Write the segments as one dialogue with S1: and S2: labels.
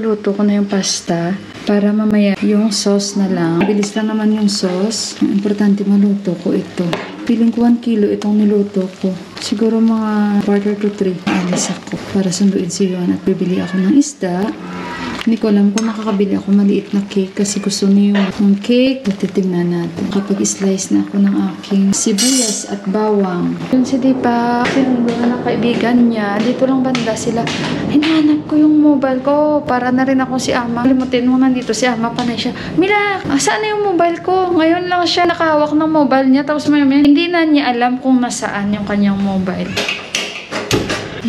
S1: niluto ko na yung pasta para mamaya yung sauce na lang. Bilis lang naman yung sauce. Ang importante maluto ko ito. Piling ko 1 kilo itong niluto ko. Siguro mga 2:45 alis ako para sunduin si Yuan at bibili ako ng isda. Hindi ko alam kung makakabili ako maliit na cake kasi gusto niyo yung cake. Titignan natin. Kapag slice na ako ng aking sibuyas at bawang. Yun si Dipa, sinundo na ng kaibigan niya. Dito lang banda sila. Hinahanap ko yung mobile ko. Para na rin ako si Ama. Limutin mo nandito si Ama pa na siya. Mila, saan na yung mobile ko? Ngayon lang siya nakahawak ng mobile niya. Tapos may hindi na niya alam kung nasaan yung kanyang mobile.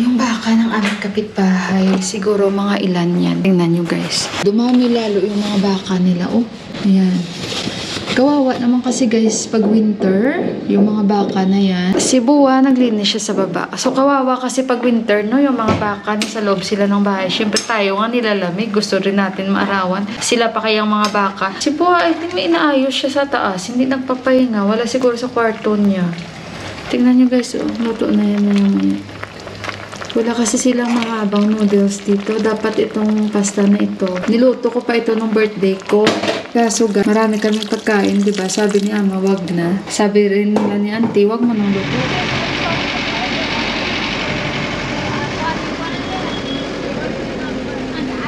S1: Yung baka ng aming kapitbahay, siguro mga ilan yan. Tingnan nyo guys. Dumami lalo yung mga baka nila. Oh, ayan. Kawawa naman kasi guys, pag winter, yung mga baka na yan. Si Buwa, naglinis siya sa baba. So kawawa kasi pag winter, no, yung mga baka nasa loob sila ng bahay. Siyempre tayo nga nilalamig. Gusto rin natin maarawan. Sila pa kayang mga baka. Si Buwa, I think may inaayos siya sa taas. Hindi nagpapahinga. Wala siguro sa kwarto niya. Tingnan nyo guys, oh. Luto na yan na yan. Wala kasi silang mahabang noodles dito. Dapat itong pasta na ito. Niluto ko pa ito nung birthday ko. Kaso marami kami pagkain, diba? Sabi ni Ama, wag na. Sabi rin nila ni Auntie, wag mo nang luto.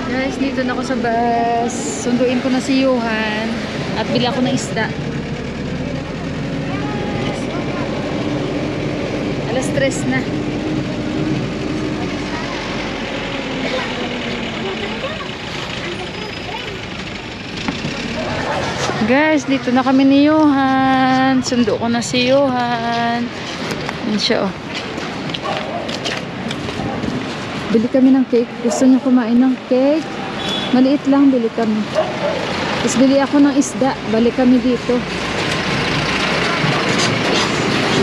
S1: Guys, dito na ako sa bus. Sunduin ko na si Johan. At bili ako ng isda. Alas 3 na. Guys, dito na kami ni Johan. Sundo ko na si Johan. Yan siya, oh. Bili kami ng cake. Gusto niyo kumain ng cake? Maliit lang, bili kami. Tapos bili ako ng isda. Balik kami dito.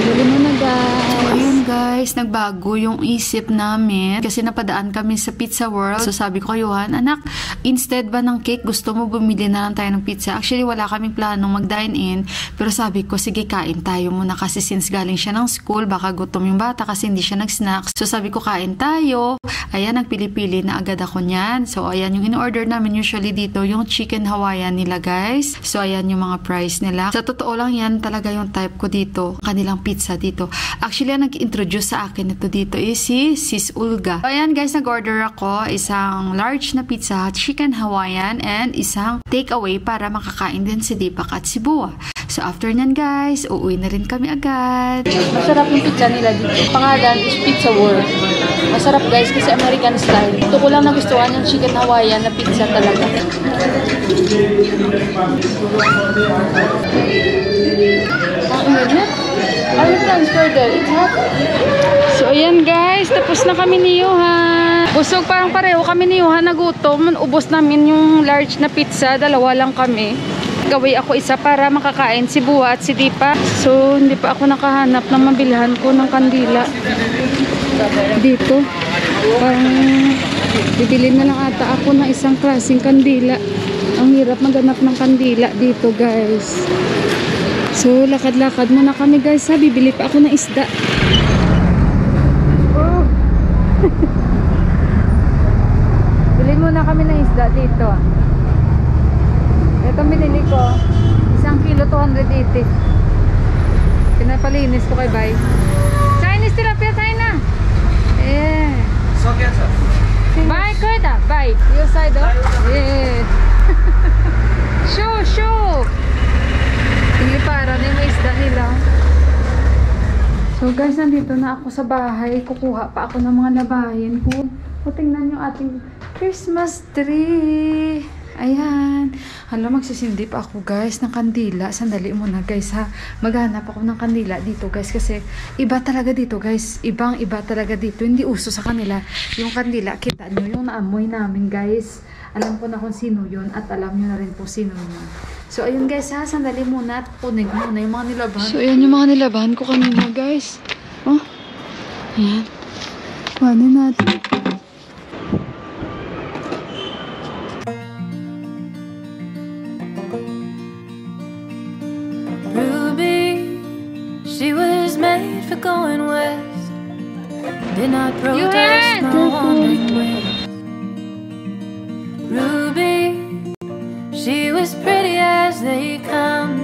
S1: Bili mo na guys. Ayun guys, nagbago yung isip namin. Kasi napadaan kami sa Pizza World. So sabi ko kay Johan, anak, instead ba ng cake, gusto mo bumili na lang tayo ng pizza? Actually, wala kaming planong mag-dine in. Pero sabi ko, sige, kain tayo muna. Kasi since galing siya ng school, baka gutom yung bata kasi hindi siya nag-snacks. So sabi ko, kain tayo. Ayan, nagpili-pili na agad ako niyan. So ayan, yung in-order namin usually dito, yung chicken Hawaiian nila guys. So ayan yung mga price nila. Sa totoo lang yan, talaga yung type ko dito. Kanilang pizza dito. Actually, ang nag-introduce sa akin ito dito is si Sis Ulga. So ayan guys, nag-order ako isang large na pizza, chicken Hawaiian, and isang takeaway para makakain din si Deepak at si Buwa. So after nan guys, uuwi na rin kami agad. Masarap yung pizza nila dito. Pangalan is Pizza World. Masarap guys kasi American style. Ito ko lang nagustuhan yung chicken Hawaiian na pizza talaga. Ang init. I will transfer there. It's hot. So ayan guys, tapos na kami ni Johan. Busog, parang pareho kami ni Johan. Nagutom. Ubos namin yung large na pizza. Dalawa lang kami. Gawin ako isa para makakain si Buwa at si Dipa. So hindi pa ako nakahanap ng mabilhan ko ng kandila dito. Parang bibili na lang ata ako ng isang klaseng kandila. Ang hirap maghanap ng kandila dito guys. So lakad-lakad muna kami guys ha. Bibili pa ako ng isda. Oh. Bilhin muna kami ng isda dito. Ito binili ko. 1 kilo 280. Pinapalinis ko kay Bay. Chinese tilapia tayo na. Yeah.
S2: So get it.
S1: Bay, kuda. Bay. You side up. Yeah. Show. Hindi para na yung isda nila. So guys, nandito na ako sa bahay. Kukuha pa ako ng mga labahin ko. O tingnan yung ating Christmas tree. Ayan. Hala, magsisindi pa ako guys ng kandila. Sandali muna guys ha. Maghanap ako ng kandila dito guys. Kasi iba talaga dito guys. Ibang iba talaga dito. Hindi uso sa kanila yung kandila. Kita nyo yung naamoy namin guys. Alam ko na kung sino yun. At alam nyo na rin po sino yun. So ayun guys ha. Sandali muna. At kunin muna yung mga nilabahan. So ayan yung mga nilabahan ko kanina guys. Oh. Ayan. Kuhanin natin.
S3: She was made for going west. Did not protest, no wandering ways. as pretty as they come,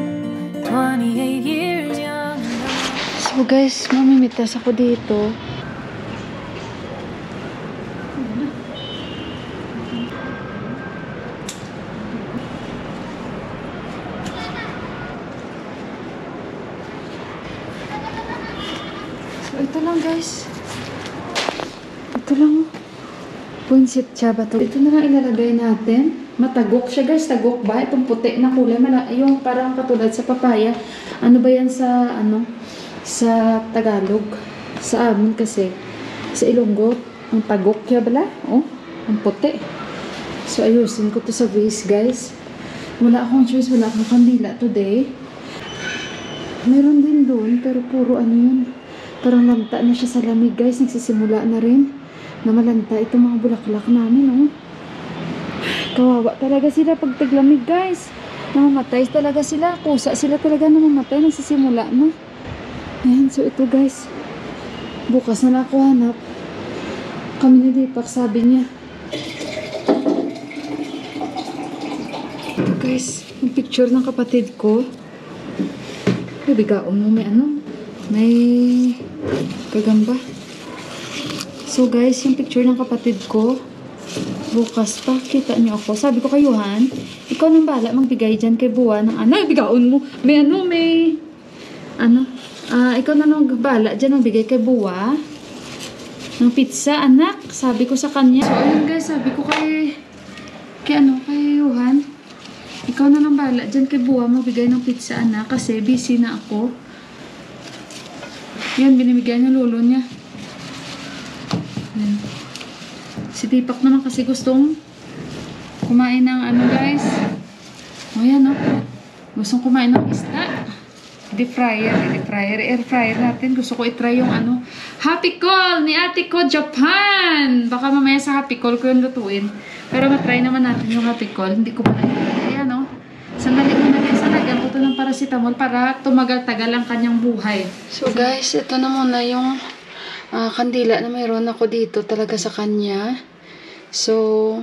S3: 28 years young.
S1: So guys, mamimitas ako dito. So ito lang guys. Ito lang. Punsit siya ba to? Ito na lang ilalagay natin. Matagok siya guys. Tagok ba? Itong puti na kulay. Yung parang katulad sa papaya. Ano ba yan sa sa Tagalog? Sa amin kasi. Sa Ilonggo. Ang tagok siya bala? Oh, ang puti. So ayusin ko to sa vase guys. Wala akong choice. Wala akong kandila today. Meron din doon. Pero puro ano yun. Parang lanta na siya sa lamig guys. Nagsisimula na rin. Na malanta itong mga bulaklak namin, oh. Kawawa talaga sila pag taglamig, guys. Namamatay talaga sila. Kusa sila talaga namamatay. Nagsisimula na. Ayan, so ito, guys. Bukas na ako hanap. Kami ni Deepak, sabi niya. Ito, guys. Yung picture ng kapatid ko. Bigaon mo, may ano? May kagamba. So guys, yung picture ng kapatid ko, bukas pa, kita niyo ako. Sabi ko kay Johan, ikaw nang bala magbigay dyan kay Buwa ng ano, bigaon mo. Ikaw na nang bala dyan magbigay kay Buwa ng pizza, anak. Sabi ko sa kanya. So ayun guys, sabi ko kay Johan, ikaw na nang bala dyan kay Buwa magbigay ng pizza, anak. Kasi busy na ako. Yan, binibigyan niya lolo niya. Si Deepak naman kasi gustong kumain ng ano guys. O yan o. Gustong kumain ng isda. Air fryer natin. Gusto ko itry yung ano. Happy Call ni ate ko Japan. Baka mamaya sa Happy Call ko yung lutuin. Pero matry naman natin yung Happy Call. Hindi ko pa na ayan o. Sandali ko na guys. Lagyan ko ito ng paracetamol para tumagal-tagal ang kanyang buhay. So guys, ito na muna yung kandila na mayroon ako dito talaga sa kanya. So,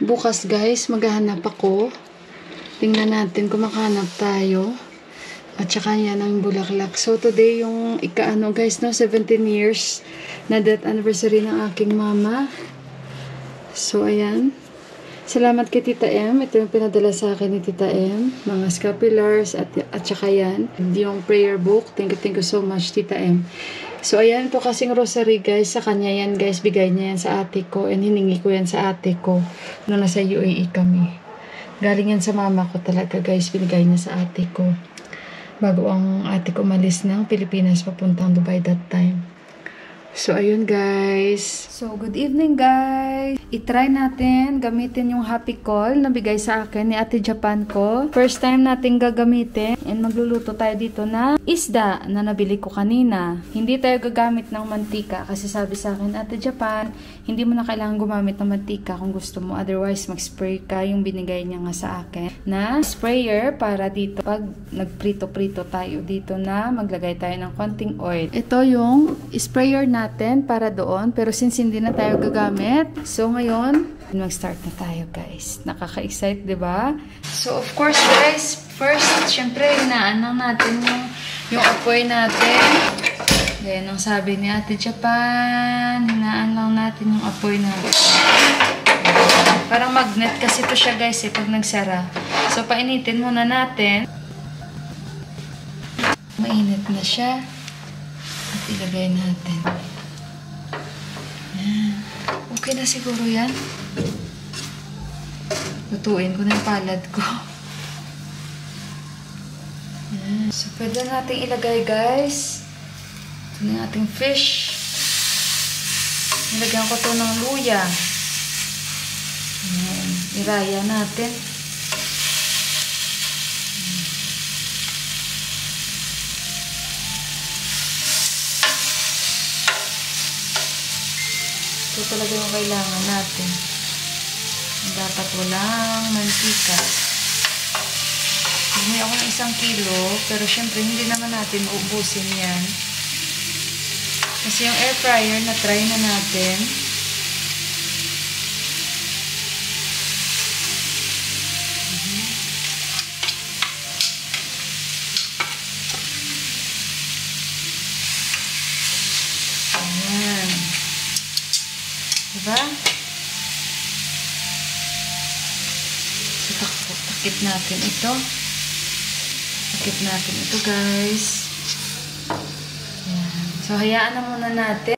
S1: bukas guys, maghahanap ako. Tingnan natin kung makahanap tayo. At saka yan ang bulaklak. So, today yung guys, 17 years na death anniversary ng aking mama. So, ayan. Salamat kay Tita M. Ito yung pinadala sa akin ni Tita M. Mga scapulars at saka yan. Yung prayer book. Thank you so much, Tita M. So, ayan, ito kasing rosary, guys. Sa kanya yan, guys. Bigay niya yan sa ate ko. And hiningi ko yan sa ate ko. Nung nasa UAE kami. Galing yan sa mama ko talaga, guys. Binigay niya sa ate ko. Bago ang ate ko umalis ng Pilipinas papuntang Dubai that time. So, ayun guys. So, good evening guys. I-try natin gamitin yung Happy Call na bigay sa akin ni Ate Japan ko. First time natin gagamitin. And magluluto tayo dito na isda na nabili ko kanina. Hindi tayo gagamit ng mantika kasi sabi sa akin, Ate Japan, hindi mo na kailangan gumamit ng mantika kung gusto mo. Otherwise, mag-spray ka yung binigay niya nga sa akin na sprayer para dito pag nagprito-prito tayo dito na maglagay tayo ng konting oil. Ito yung sprayer natin para doon. Pero since hindi na tayo gagamit, so ngayon, mag-start na tayo guys. Nakaka-excite, diba? So of course guys, first, syempre, hinaan lang natin yung apoy natin. Yan ang sabi ni Ate Japan. Hinaan lang natin yung apoy natin. Parang magnet kasi to siya guys pag nagsara. So painitin muna natin. Mainit na siya. At ilagay natin. Yan. Okay na siguro yan. Lutuin ko na yung palad ko. Yan. So, pwede natin ilagay, guys. Ito na yung ating fish. Nilagyan ko ito ng luya. Yan. Iraya natin. Ito talaga yung kailangan natin. Dapat walang mantika. Bumili ako ng 1 kilo, pero syempre hindi naman natin uubusin yan. Kasi yung air fryer na try na natin. Diba? So, takip natin ito. Takip natin ito, guys. Ayan. So, hayaan na muna natin.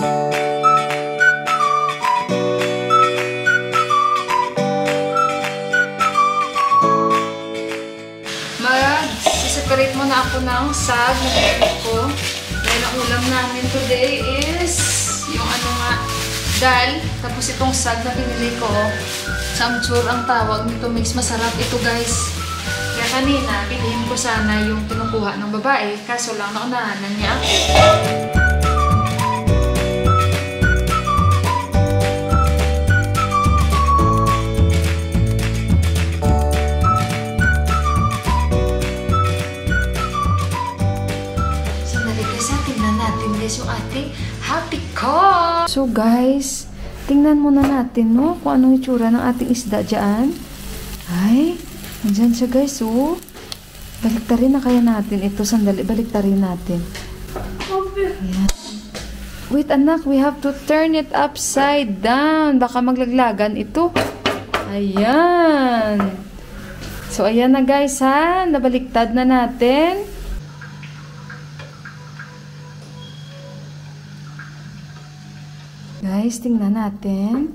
S1: Mag-separate muna ako ng sag na binili ko. Dahil ang ulam namin today is yung ano nga, dal. Tapos itong sag na binili ko. Samchur ang tawag nito. Mix masarap ito, guys. Kaya kanina, bilhin ko sana yung kinukuha ng babae. Kaso lang, naunahanan niya ako. Yung ating happy call. So guys, tingnan muna natin no kung anong itsura ng ating isda dyan. Ay, nandyan siya guys oh. Baliktarin na kaya natin ito. Sandali, baliktarin natin. Ayan. Wait anak, we have to turn it upside down. Baka maglaglagan ito. Ayan. So ayan na guys ha. Nabaliktad na natin. Guys, tingnan natin.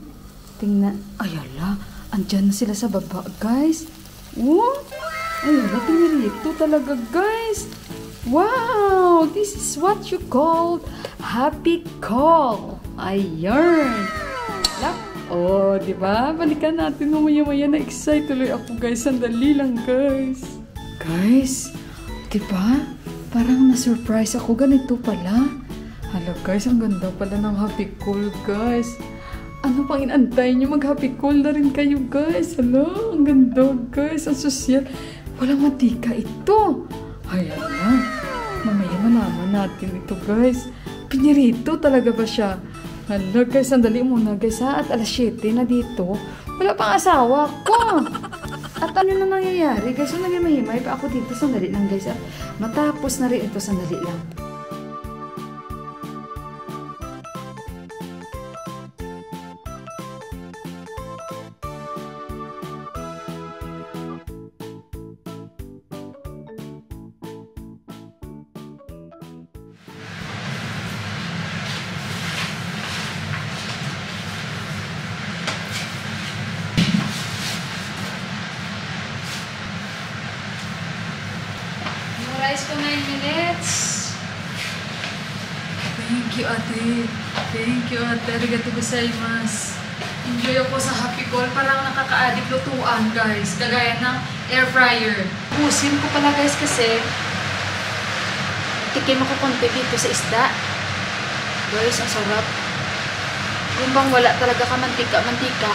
S1: Tingnan. Ayala, andyan na sila sa baba, guys. Oh, ayala, pinirito talaga, guys. Wow, this is what you call happy call. Ayan. Oh, di ba? Balikan natin mamaya-maya. Na-excite tuloy ako, guys. Sandali lang, guys. Guys, di ba? Parang na-surprise ako. Ganito pala. Hala guys, ang ganda pala ng happy call guys. Ano pang inantay nyo? Mag-happy call na rin kayo guys. Hala, ang ganda guys. Ang sosyal. Walang matika ito. Ay, hala. Mamaya malaman natin ito guys. Pinirito talaga ba siya? Hala guys, sandali muna guys ha. At alas 7 na dito. Wala pang asawa ko. At ano na nangyayari guys? So, nagmahimay pa ako dito. Sandali lang guys. At matapos na rin ito. Sandali lang. Rice ko 9 minutes. Thank you, ate. Thank you, ate. Arigatou gozaimasu. Enjoy ako sa happy call. Parang nakaka-addict lutuan, guys. Kagaya ng air fryer. Pusin ko pala, guys, kasi tikim ako konti dito sa isda. Guys, ang sarap. Yung bang wala talaga ka mantika.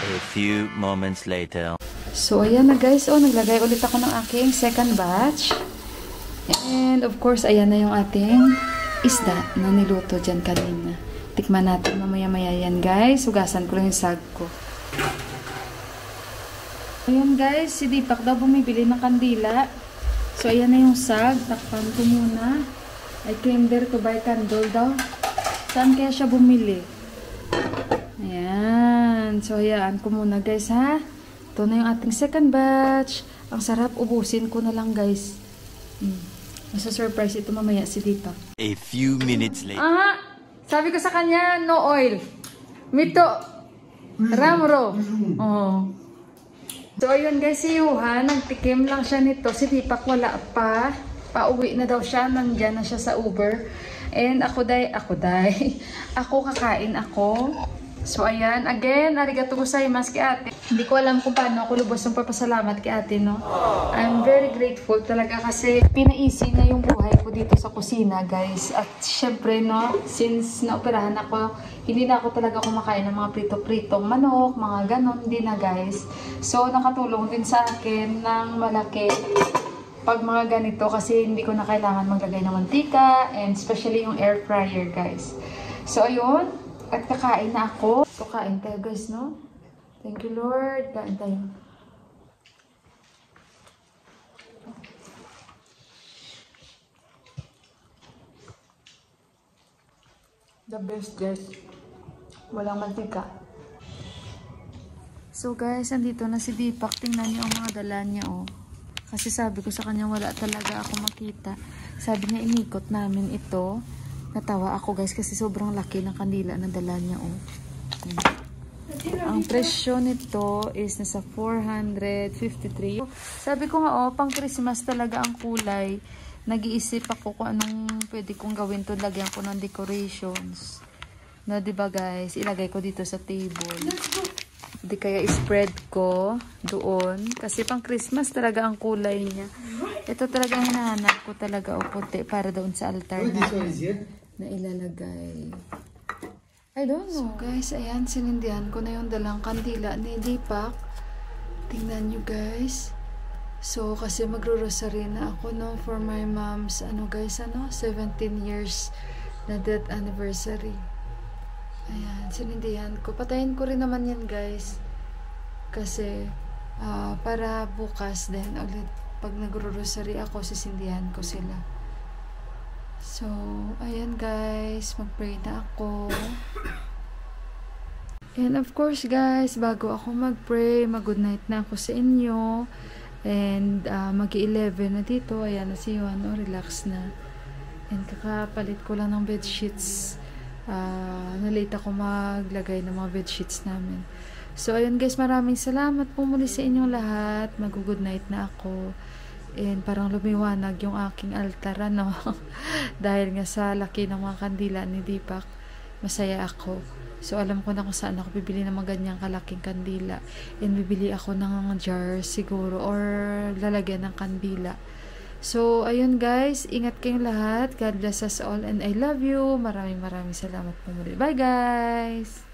S2: A few moments later.
S1: So, ayan na guys. Oh, naglagay ulit ako ng aking second batch. And, of course, ayan na yung ating isda na niluto dyan kanina. Tikman natin mamaya-maya yan, guys. Hugasan ko lang yung sag ko. Ayan, guys. Si Deepak daw bumibili ng kandila. So, ayan na yung sag. Takpan ko muna. I came there to buy candle daw. Saan kaya siya bumili? Ayan. So, hayaan ko muna guys ha. Ito na yung ating second batch. Ang sarap. Ubusin ko na lang guys. Masa-surprise ito mamaya si Deepak.
S2: A few minutes later.
S1: Sabi ko sa kanya, no oil. Mito. Ramro. Oh. So, ayun guys, si Yuhan, nagtikim lang siya nito. Si Deepak wala pa. Pauwi na daw siya. Nandyan na siya sa Uber. And ako kakain ako. So, ayan. Again, arigatou gozaimasu kay ate. Hindi ko alam kung paano ako lubos ng papasalamat kay ate, no? I'm very grateful talaga kasi pinaisi na yung buhay ko dito sa kusina, guys. At syempre, no, since naoperahan ako, hindi na ako talaga kumakain ng mga prito-pritong manok, mga ganon. Hindi na, guys. So, nakatulong din sa akin ng malaki pag mga ganito kasi hindi ko na kailangan maglagay ng mantika and especially yung air fryer, guys. So, ayun. At kakain na ako. So, kain tayo guys, no? Thank you, Lord. Kain tayo. The best, guys. Walang mantika. So guys, andito na si Deepak. Tingnan niyo ang mga dala niya, oh. Kasi sabi ko sa kanya, wala talaga ako makita. Sabi niya, inikot namin ito. Natawa ako, guys, kasi sobrang laki ng kandila na dala niya, oh. Ang presyo nito is nasa 453. Sabi ko nga, oh, pang Christmas talaga ang kulay. Nag-iisip ako kung anong pwede kong gawin to. Lagyan ko ng decorations. No, diba guys? Ilagay ko dito sa table. Di kaya spread ko doon. Kasi pang Christmas talaga ang kulay niya. Ito talaga hinahanap ko talaga o puti para doon sa altar na ilalagay. I don't know. So guys, ayan, sinindihan ko na yung dalang kandila ni Deepak. Tingnan nyo guys. So, kasi magro-rosary na ako, no, for my mom's, 17 years na death anniversary. Ayan, sinindihan ko. Patayin ko rin naman yan, guys. Kasi, para bukas din, ulit, pag nagro-rosary ako, sisindihan ko sila. So, ayan, guys, mag-pray na ako. And of course, guys, bago ako mag-pray, mag-good night na ako sa inyo. And mag-11 na dito. Ayan na si Juan. Relax na. And kakapalit ko lang ng bedsheets. Nalate ako maglagay ng mga bedsheets namin. So, ayun guys. Maraming salamat po muli sa inyong lahat. Mag-good night na ako. And parang lumiwanag yung aking altar. Ano? Dahil nga sa laki ng mga kandila ni Deepak. Masaya ako. So, alam ko na kung saan ako bibili ng mga ganyang kalaking kandila. And bibili ako ng jar siguro or lalagyan ng kandila. So, ayun guys. Ingat kayong lahat. God bless us all and I love you. Maraming salamat po muli. Bye guys!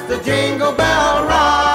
S4: The Jingle Bell Rock.